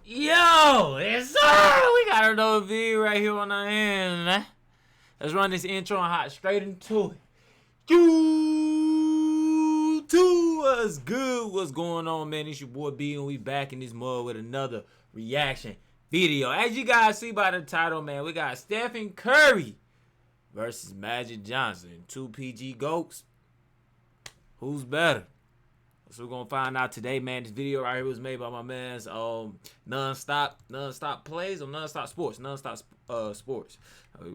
Yo, yes sir! We got another video right here on our hand. Let's run this intro and hop straight into it. YouTube, what's good? What's going on, man? It's your boy B, and we back in this mud with another reaction video. As you guys see by the title, man, we got Steph and Curry versus Magic Johnson. Two PG GOATs. Who's better? So we're gonna find out today, man. This video right here was made by my man's non-stop plays or non-stop sports. We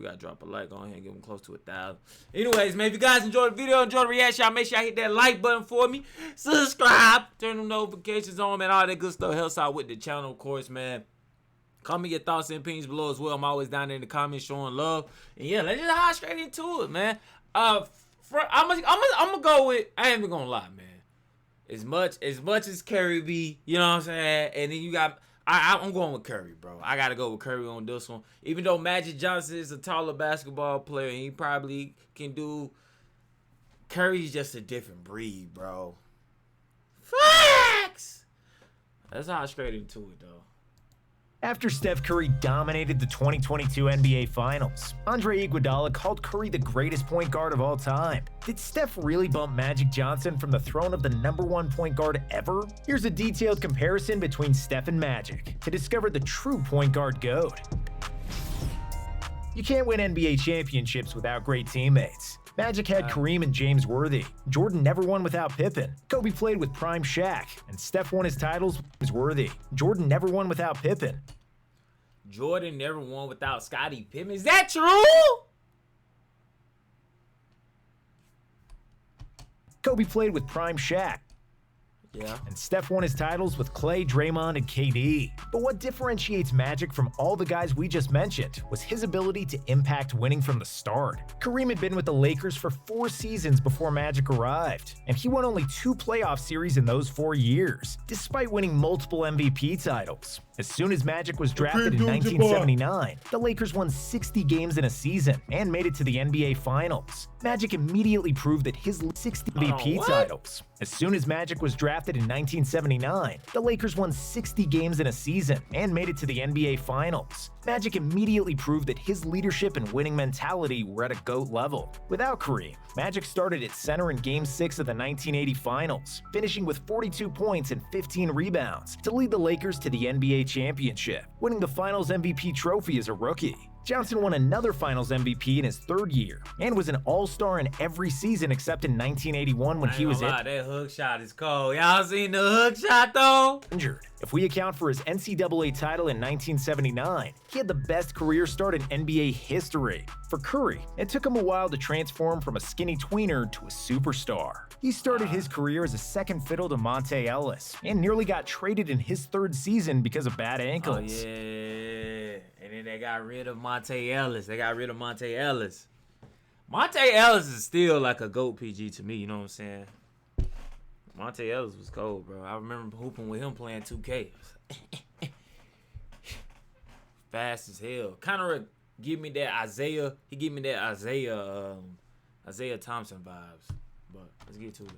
gotta drop a like on here and get them close to 1,000. Anyways, man, if you guys enjoyed the video, enjoy the reaction, y'all make sure y'all hit that like button for me. Subscribe, turn them notifications on, man. All that good stuff helps out with the channel, of course, man. Comment your thoughts and opinions below as well. I'm always down there in the comments showing love. And yeah, let's just hop straight into it, man. I'm gonna go with, I ain't even gonna lie, man. As much as Curry be, you know what I'm saying? And then you got, I'm going with Curry, bro. I got to go with Curry on this one. Even though Magic Johnson is a taller basketball player and he probably can do, Curry's just a different breed, bro. Facts! Let's hop straight into it, though. After Steph Curry dominated the 2022 NBA Finals, Andre Iguodala called Curry the greatest point guard of all time. Did Steph really bump Magic Johnson from the throne of the #1 point guard ever? Here's a detailed comparison between Steph and Magic to discover the true point guard GOAT. You can't win NBA championships without great teammates. Magic had Kareem and James Worthy. Jordan never won without Pippen. Kobe played with prime Shaq. And Steph won his titles with James Worthy. Jordan never won without Pippen. Jordan never won without Scottie Pippen. Is that true? Kobe played with prime Shaq. Yeah. And Steph won his titles with Clay, Draymond, and KD. But what differentiates Magic from all the guys we just mentioned was his ability to impact winning from the start. Kareem had been with the Lakers for 4 seasons before Magic arrived, and he won only 2 playoff series in those 4 years, despite winning multiple MVP titles. As soon as Magic was drafted in 1979, the Lakers won 60 games in a season and made it to the NBA Finals. Magic immediately proved that his 60 MVP titles. As soon as Magic was drafted in 1979, the Lakers won 60 games in a season and made it to the NBA Finals. Magic immediately proved that his leadership and winning mentality were at a GOAT level. Without Kareem, Magic started at center in Game 6 of the 1980 Finals, finishing with 42 points and 15 rebounds to lead the Lakers to the NBA championship, winning the Finals MVP trophy as a rookie. Johnson won another Finals MVP in his 3rd year and was an all-star in every season except in 1981 when he was that hook shot is cold. Y'all seen the hook shot though? Injured. If we account for his NCAA title in 1979, he had the best career start in NBA history. For Curry, it took him a while to transform from a skinny tweener to a superstar. He started his career as a second fiddle to Monte Ellis and nearly got traded in his 3rd season because of bad ankles. Oh, yeah. And then they got rid of Monte Ellis. Monte Ellis is still like a GOAT PG to me, you know what I'm saying? Monte Ellis was cold, bro. I remember hooping with him playing 2K. Fast as hell. Kind of give me that Isaiah. He gave me that Isaiah Thompson vibes. But let's get to it.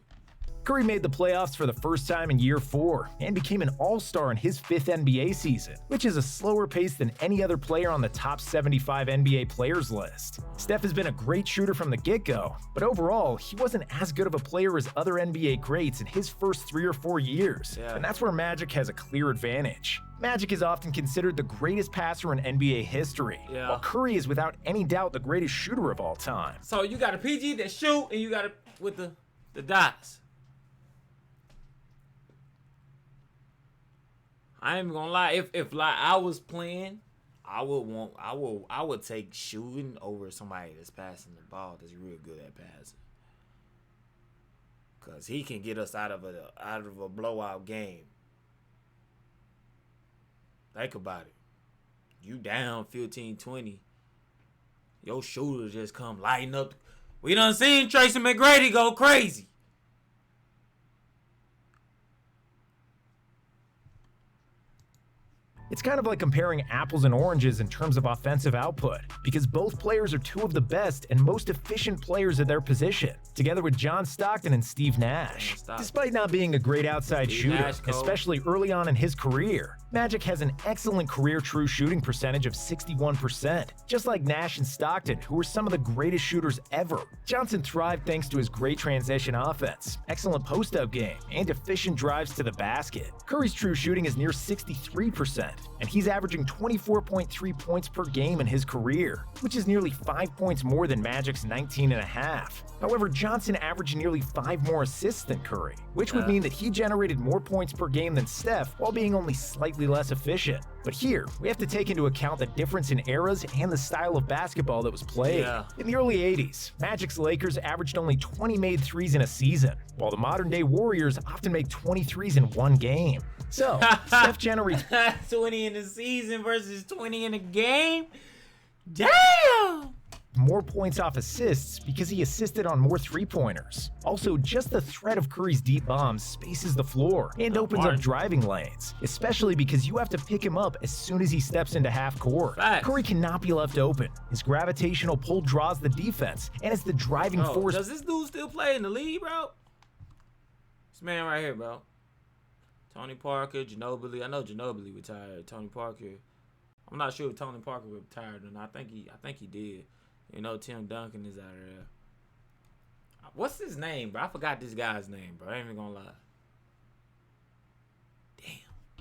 Curry made the playoffs for the first time in year 4 and became an all-star in his 5th NBA season, which is a slower pace than any other player on the top 75 NBA players list. Steph has been a great shooter from the get-go, but overall, he wasn't as good of a player as other NBA greats in his first 3 or 4 years, and that's where Magic has a clear advantage. Magic is often considered the greatest passer in NBA history, while Curry is without any doubt the greatest shooter of all time. So you got a PG that shoot, and you got it with the dots. I ain't gonna lie. If like I was playing, I would take shooting over somebody that's passing the ball that's real good at passing. Cause he can get us out of a blowout game. Think about it. You down 15-20. Your shooter just come lighting up. We done seen Tracy McGrady go crazy. It's kind of like comparing apples and oranges in terms of offensive output, because both players are 2 of the best and most efficient players at their position, together with John Stockton and Steve Nash. Despite not being a great outside shooter, especially early on in his career, Magic has an excellent career true shooting percentage of 61%, just like Nash and Stockton, who were some of the greatest shooters ever. Johnson thrived thanks to his great transition offense, excellent post-up game, and efficient drives to the basket. Curry's true shooting is near 63%, and he's averaging 24.3 points per game in his career, which is nearly 5 points more than Magic's 19.5. However, Johnson averaged nearly 5 more assists than Curry, which would mean that he generated more points per game than Steph while being only slightly less efficient. But here, we have to take into account the difference in eras and the style of basketball that was played. In the early 80s, Magic's Lakers averaged only 20 made threes in a season, while the modern-day Warriors often make 20 threes in one game. So, Steph generates 20 in the season versus 20 in a game? Damn! more points off assists because he assisted on more three-pointers. Also, just the threat of Curry's deep bombs spaces the floor and opens up driving lanes, especially because you have to pick him up as soon as he steps into half court. Curry cannot be left open. His gravitational pull draws the defense, and it's the driving force. Does this dude still play in the league, bro? This man right here, bro. Tony Parker, Ginobili. I know Ginobili retired. Tony Parker. I'm not sure if Tony Parker retired or not. I think he did. You know, Tim Duncan is out of there. What's his name, bro? I forgot this guy's name, bro. I ain't even gonna lie.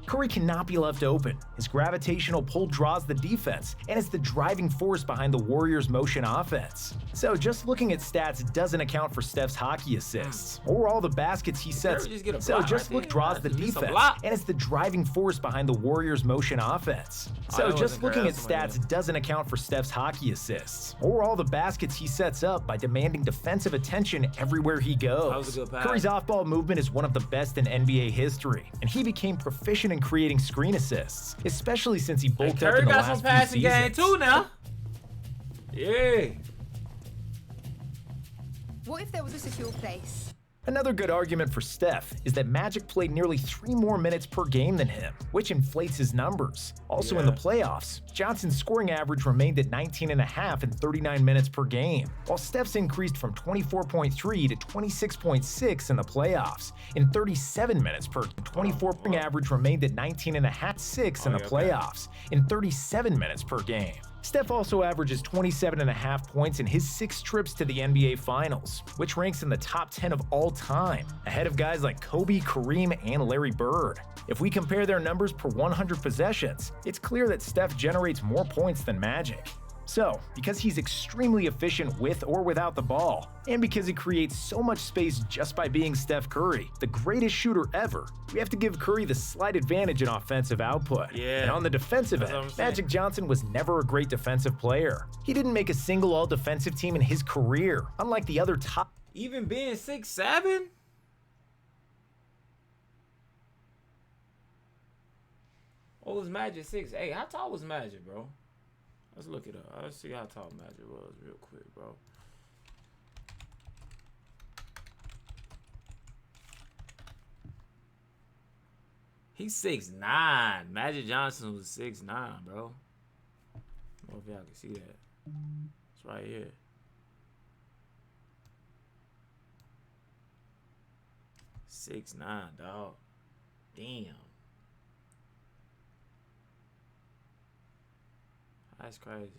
Curry cannot be left open. His gravitational pull draws the defense, and it's the driving force behind the Warriors' motion offense. So just looking at stats doesn't account for Steph's hockey assists, or all the baskets he sets. So just look draws the defense, and it's the driving force behind the Warriors' motion offense. So just looking at stats doesn't account for Steph's hockey assists, or all the baskets he sets up by demanding defensive attention everywhere he goes. Curry's off-ball movement is one of the best in NBA history, and he became proficient in creating screen assists, especially since he bulked up in the last few seasons. Curry got some passing game too now. Yeah. What if there was a secure place? Another good argument for Steph is that Magic played nearly 3 more minutes per game than him, which inflates his numbers. Also in the playoffs, Johnson's scoring average remained at 19.5 and 39 minutes per game, while Steph's increased from 24.3 to 26.6 in the playoffs. In 37 minutes per 24 average remained at 19.5, 6 in the playoffs, in 37 minutes per game. Steph also averages 27.5 points in his 6 trips to the NBA Finals, which ranks in the top 10 of all time, ahead of guys like Kobe, Kareem, and Larry Bird. If we compare their numbers per 100 possessions, it's clear that Steph generates more points than Magic. So, because he's extremely efficient with or without the ball, and because he creates so much space just by being Steph Curry, the greatest shooter ever, we have to give Curry the slight advantage in offensive output. And on the defensive end, Magic Johnson was never a great defensive player. He didn't make a single all-defensive team in his career, unlike the other top. Even being 6'7"? What was Magic 6'8"? How tall was Magic, bro? Let's look it up. Let's see how tall Magic was real quick, bro. He's 6'9". Magic Johnson was 6'9", bro. I don't know if y'all can see that. It's right here. 6'9", dog. Damn. That's crazy.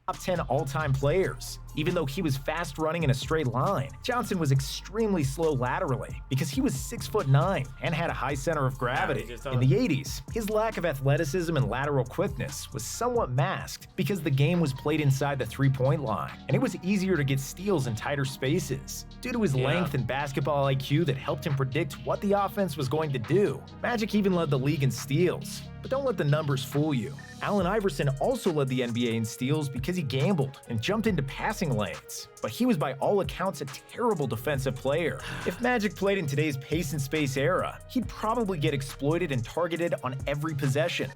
Top 10 all-time players. Even though he was fast running in a straight line, Johnson was extremely slow laterally because he was 6'9" and had a high center of gravity. In the 80s, his lack of athleticism and lateral quickness was somewhat masked because the game was played inside the three-point line, and it was easier to get steals in tighter spaces. Due to his length and basketball IQ that helped him predict what the offense was going to do, Magic even led the league in steals. But don't let the numbers fool you. Allen Iverson also led the NBA in steals because he gambled and jumped into passing lanes. But he was by all accounts a terrible defensive player. If Magic played in today's pace and space era, he'd probably get exploited and targeted on every possession.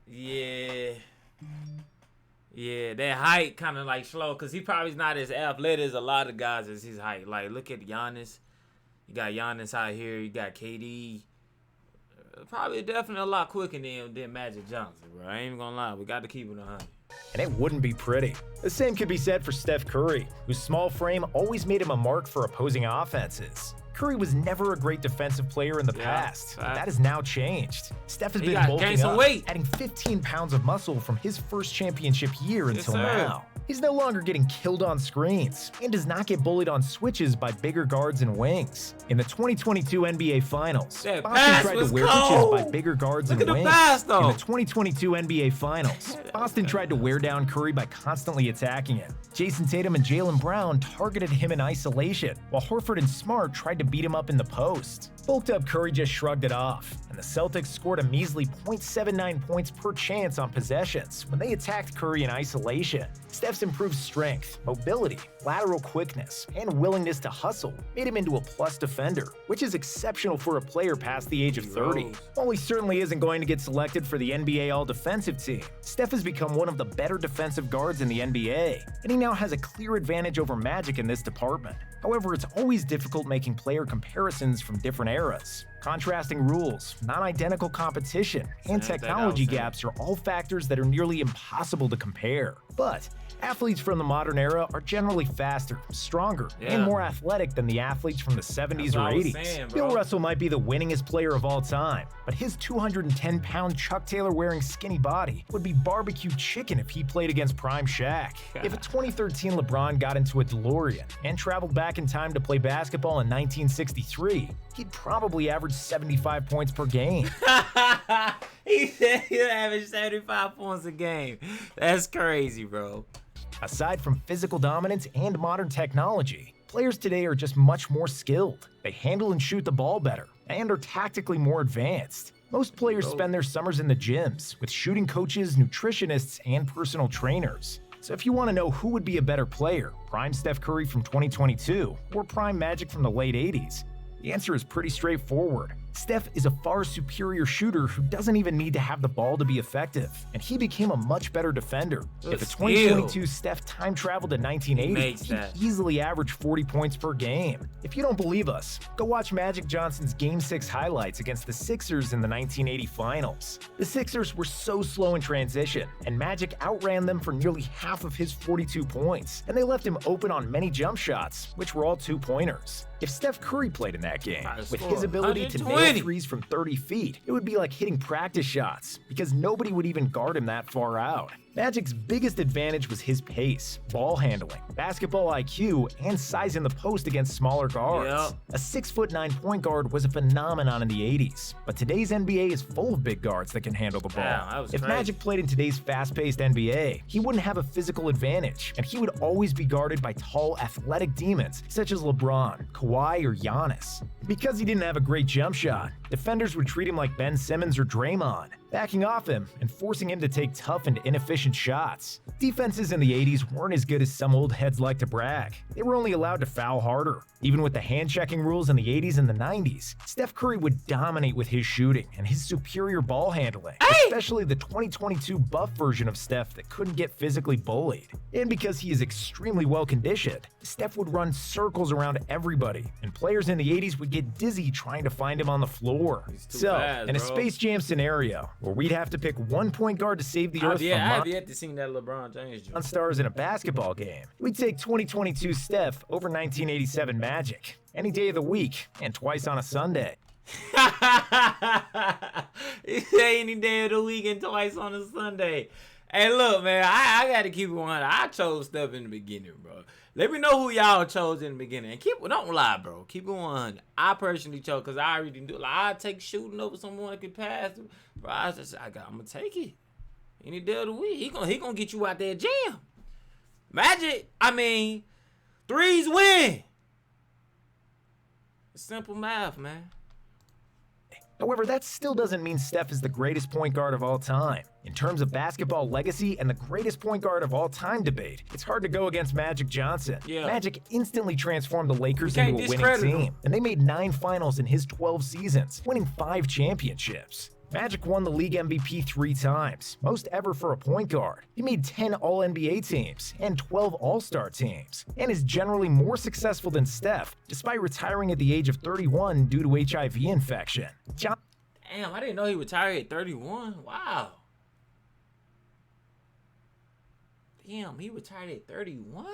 Yeah, that height kind of like slow because he probably is not as athletic as a lot of guys as his height. Like, look at Giannis. You got Giannis out here. You got KD. Probably definitely a lot quicker than Magic Johnson, bro. I ain't even gonna lie. We got to keep it 100. And it wouldn't be pretty. The same could be said for Steph Curry, whose small frame always made him a mark for opposing offenses. Curry was never a great defensive player in the past, but that has now changed. Steph has been gained bulking some up, weight, adding 15 pounds of muscle from his first championship year until now. He's no longer getting killed on screens and does not get bullied on switches by bigger guards and wings. In the 2022 NBA Finals, Boston tried to wear switches by bigger guards and wings. In the 2022 NBA Finals, Boston tried to wear down Curry by constantly attacking him. Jason Tatum and Jaylen Brown targeted him in isolation, while Horford and Smart tried to beat him up in the post. Bulked up Curry just shrugged it off, and the Celtics scored a measly .79 points per chance on possessions when they attacked Curry in isolation. Steph's improved strength, mobility, lateral quickness, and willingness to hustle made him into a plus defender, which is exceptional for a player past the age of 30. While he certainly isn't going to get selected for the NBA All-Defensive team, Steph has become one of the better defensive guards in the NBA, and he now has a clear advantage over Magic in this department. However, it's always difficult making player comparisons from different eras. Contrasting rules, non-identical competition, and technology gaps are all factors that are nearly impossible to compare. But athletes from the modern era are generally faster, stronger, and more athletic than the athletes from the 70s or 80s. Bill Russell might be the winningest player of all time, but his 210-pound Chuck Taylor-wearing skinny body would be barbecue chicken if he played against prime Shaq. If a 2013 LeBron got into a DeLorean and traveled back in time to play basketball in 1963, he'd probably average 75 points per game. He said he'll average 75 points a game. That's crazy, bro. Aside from physical dominance and modern technology, players today are just much more skilled. They handle and shoot the ball better, and are tactically more advanced. Most players spend their summers in the gyms, with shooting coaches, nutritionists, and personal trainers. So if you want to know who would be a better player, prime Steph Curry from 2022 or prime Magic from the late 80s, the answer is pretty straightforward. Steph is a far superior shooter who doesn't even need to have the ball to be effective, and he became a much better defender. If a 2022 Steph time traveled to 1980, he'd easily average 40 points per game. If you don't believe us, go watch Magic Johnson's Game 6 highlights against the Sixers in the 1980 Finals. The Sixers were so slow in transition, and Magic outran them for nearly half of his 42 points, and they left him open on many jump shots, which were all two-pointers. If Steph Curry played in that game, with his ability to nail threes from 30 feet, it would be like hitting practice shots, because nobody would even guard him that far out. Magic's biggest advantage was his pace, ball handling, basketball IQ, and size in the post against smaller guards. A 6'9" point guard was a phenomenon in the 80s, but today's NBA is full of big guards that can handle the ball. If Magic played in today's fast-paced NBA, he wouldn't have a physical advantage, and he would always be guarded by tall, athletic demons such as LeBron, Kawhi, or Giannis. Because he didn't have a great jump shot, defenders would treat him like Ben Simmons or Draymond, backing off him and forcing him to take tough and inefficient shots. Defenses in the 80s weren't as good as some old heads like to brag. They were only allowed to foul harder. Even with the hand-checking rules in the 80s and the 90s, Steph Curry would dominate with his shooting and his superior ball handling, especially the 2022 buff version of Steph that couldn't get physically bullied. And because he is extremely well-conditioned, Steph would run circles around everybody, and players in the 80s would get dizzy trying to find him on the floor. So, in a Space Jam scenario, where we'd have to pick one point guard to save the Earth from I've yet to see that LeBron James joint. Stars in a basketball game, we'd take 2022 Steph over 1987 Magic, any day of the week, and twice on a Sunday. He say any day of the week and twice on a Sunday. Hey, look, man, I got to keep it 100. I chose Steph in the beginning, bro. Let me know who y'all chose in the beginning. And don't lie, bro. Keep it 100. I personally chose because I already do. Like, I take shooting over someone that can pass. Bro, I'm gonna take it any day of the week. He gonna get you out there jam. Magic. I mean, threes win. It's simple math, man. However, that still doesn't mean Steph is the greatest point guard of all time. In terms of basketball legacy and the greatest point guard of all time debate, it's hard to go against Magic Johnson. Magic instantly transformed the Lakers into a winning team, and they made 9 finals in his 12 seasons, winning 5 championships. Magic won the league MVP 3 times, most ever for a point guard. He made 10 All-NBA teams and 12 All-Star teams, and is generally more successful than Steph, despite retiring at the age of 31 due to HIV infection. Damn, I didn't know he retired at 31. Wow. Damn, he retired at 31?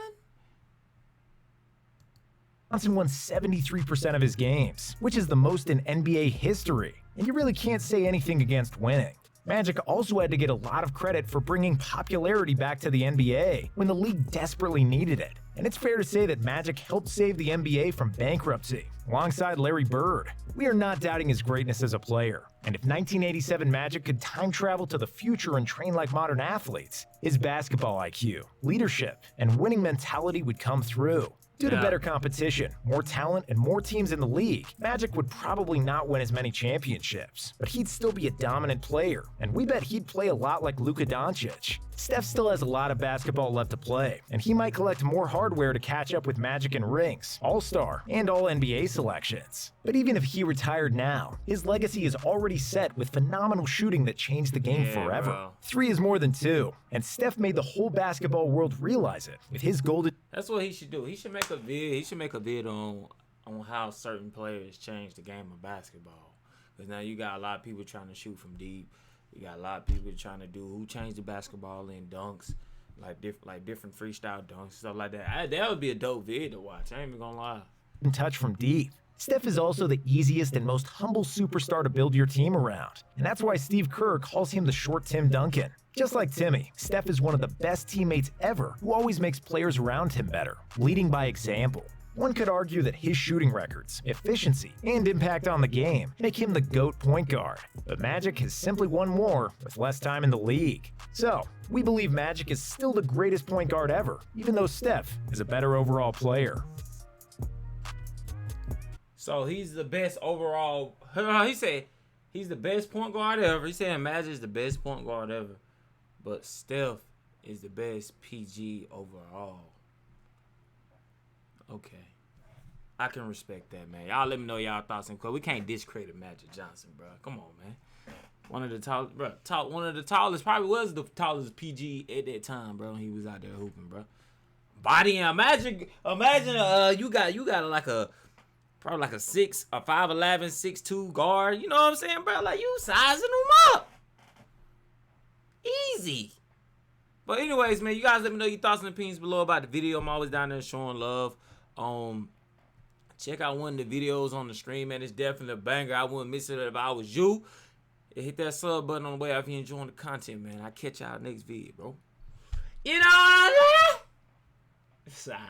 Johnson won 73% of his games, which is the most in NBA history, and you really can't say anything against winning. Magic also had to get a lot of credit for bringing popularity back to the NBA when the league desperately needed it. And it's fair to say that Magic helped save the NBA from bankruptcy, alongside Larry Bird. We are not doubting his greatness as a player, and if 1987 Magic could time travel to the future and train like modern athletes, his basketball IQ, leadership, and winning mentality would come through. Due to better competition, more talent, and more teams in the league, Magic would probably not win as many championships, but he'd still be a dominant player, and we bet he'd play a lot like Luka Doncic. Steph still has a lot of basketball left to play, and he might collect more hardware to catch up with Magic in rings, All-Star, and All-NBA selections. But even if he retired now, his legacy is already set with phenomenal shooting that changed the game forever. Bro. 3 is more than 2, and Steph made the whole basketball world realize it with his golden... That's what he should do. He should make a vid. He should make a vid on how certain players change the game of basketball. Because now you got a lot of people trying to shoot from deep. You got a lot of people trying to do who changed the basketball in dunks, like different freestyle dunks, stuff like that. That would be a dope vid to watch. I ain't even gonna lie. touch from deep. Steph is also the easiest and most humble superstar to build your team around, and that's why Steve Kerr calls him the short Tim Duncan. Just like Timmy, Steph is one of the best teammates ever who always makes players around him better, leading by example. One could argue that his shooting records, efficiency, and impact on the game make him the GOAT point guard, but Magic has simply won more with less time in the league. So, we believe Magic is still the greatest point guard ever, even though Steph is a better overall player. So he's the best overall. He said he's the best point guard ever. He's saying Magic is the best point guard ever, but Steph is the best PG overall. Okay, I can respect that, man. Y'all let me know y'all thoughts, because we can't discredit Magic Johnson, bro. Come on, man. One of the tallest, bro. One of the tallest, probably was the tallest PG at that time, bro. He was out there hooping, bro. Body and imagine, you got like a. Probably like a 5'11", 6'2" guard. You know what I'm saying, bro? Like, you sizing them up. Easy. But anyways, man, you guys let me know your thoughts and opinions below about the video. I'm always down there showing love. Check out one of the videos on the screen, man. It's definitely a banger. I wouldn't miss it if I was you. Hit that sub button on the way out if you're enjoying the content, man. I'll catch y'all next video, bro. You know what I'm saying?